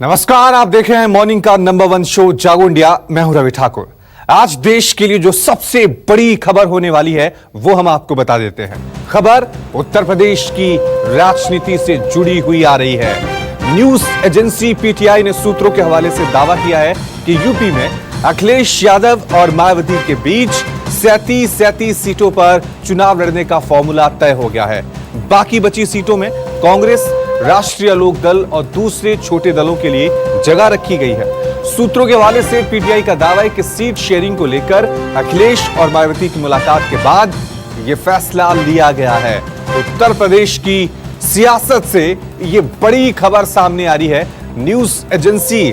नमस्कार, आप देख रहे हैं मॉर्निंग का नंबर 1 शो जागो इंडिया। मैं हूं रवि ठाकुर। आज देश के लिए जो सबसे बड़ी खबर होने वाली है वो हम आपको बता देते हैं। खबर उत्तर प्रदेश की राजनीति से जुड़ी हुई आ रही है। न्यूज एजेंसी पीटीआई ने सूत्रों के हवाले से दावा किया है कि यूपी में अखिलेश यादव और मायावती के बीच 37 सीटों पर चुनाव लड़ने का फॉर्मूला तय हो गया है। बाकी बची सीटों में कांग्रेस, राष्ट्रीय लोक दल और दूसरे छोटे दलों के लिए जगह रखी गई है। सूत्रों के हवाले से पीटीआई का दावा है कि सीट शेयरिंग को लेकर अखिलेश और मायावती की मुलाकात के बाद यह फैसला लिया गया है। उत्तर प्रदेश की सियासत से यह बड़ी खबर सामने आ रही है। न्यूज एजेंसी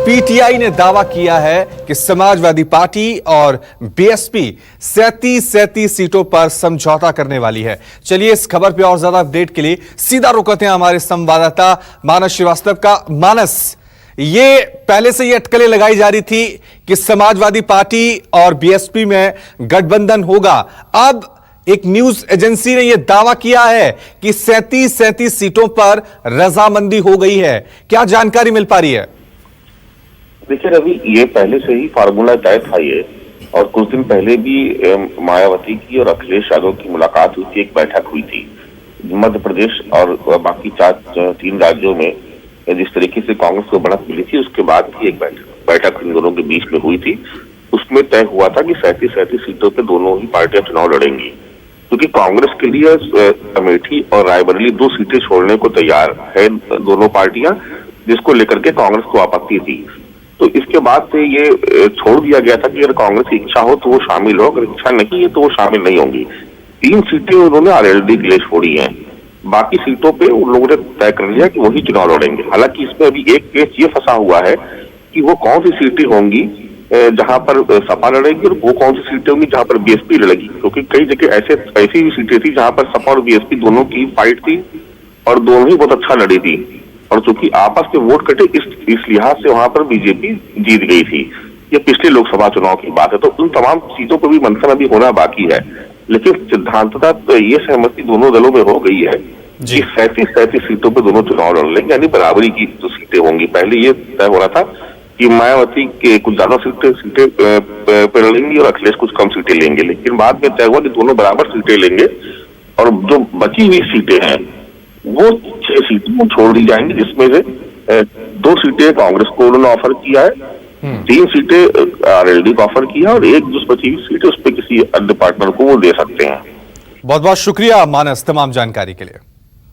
पीटीआई ने दावा किया है कि समाजवादी पार्टी और बीएसपी 37 सीटों पर समझौता करने वाली है। चलिए इस खबर पे और ज्यादा अपडेट के लिए सीधा रुक करते हैं हमारे संवाददाता मानस श्रीवास्तव का। मानस, ये पहले से ये अटकलें लगाई जा रही थी कि समाजवादी पार्टी और बीएसपी में गठबंधन होगा। अब एक न्यूज एजेंसी ने यह दावा किया है कि 37 सीटों पर रजामंदी हो गई है। क्या जानकारी मिल पा रही है? देखिए रवि, ये पहले से ही फार्मूला तय था ये, और कुछ दिन पहले भी मायावती की और अखिलेश यादव की मुलाकात हुई थी, एक बैठक हुई थी मध्य प्रदेश और बाकी 3 राज्यों में। जिस तरीके से कांग्रेस को बढ़त मिली थी उसके बाद भी एक बैठक इन दोनों के बीच में हुई थी। उसमें तय हुआ था कि 37 सीटों पे दोनों ही पार्टियां चुनाव लड़ेंगी, क्योंकि कांग्रेस के लिए अमेठी और रायबरेली 2 सीटें छोड़ने को तैयार है दोनों पार्टियां, जिसको लेकर के कांग्रेस को आपत्ति थी। तो इसके बाद से ये छोड़ दिया गया था कि अगर कांग्रेस की इच्छा हो तो वो शामिल हो, अगर इच्छा नहीं है तो वो शामिल नहीं होंगी। 3 सीटें उन्होंने आरएलडी के लिए छोड़ी हैं, बाकी सीटों पे उन लोगों ने तय कर लिया कि वही चुनाव लड़ेंगे। हालांकि इसमें अभी एक केस ये फंसा हुआ है कि वो कौन सी सीटें होंगी जहां पर सपा लड़ेगी, और वो कौन सी सीटें होंगी जहां पर बीएसपी लड़ेगी, क्योंकि कई जगह ऐसी भी सीटें थी जहां पर सपा और बीएसपी दोनों की फाइट थी और दोनों ही बहुत अच्छा लड़ी थी, और चूंकि आपस में वोट कटे इस लिहाज से वहां पर बीजेपी जीत गई थी। ये पिछले लोकसभा चुनाव की बात है। तो उन तमाम सीटों पर भी मंथन अभी होना बाकी है, लेकिन सिद्धांततः तो ये सहमति दोनों दलों में हो गई है कि 37 सीटों पर दोनों चुनाव लड़ लेंगे, यानी बराबरी की जो सीटें होंगी। पहले ये तय हो रहा था कि मायावती के कुछ ज्यादा सीटें पे लड़ेंगी और अखिलेश कुछ कम सीटें लेंगे, लेकिन बाद में तय हुआ कि दोनों बराबर सीटें लेंगे, और जो बची हुई सीटें हैं वो 6 सीटें छोड़ दी जाएंगी, जिसमें से 2 सीटें कांग्रेस को उन्होंने ऑफर किया है, 3 सीटें आरएलडी को ऑफर किया, और एक जो बची हुई सीट है उस पर किसी अन्य पार्टनर को वो दे सकते हैं। बहुत बहुत शुक्रिया मानस तमाम जानकारी के लिए।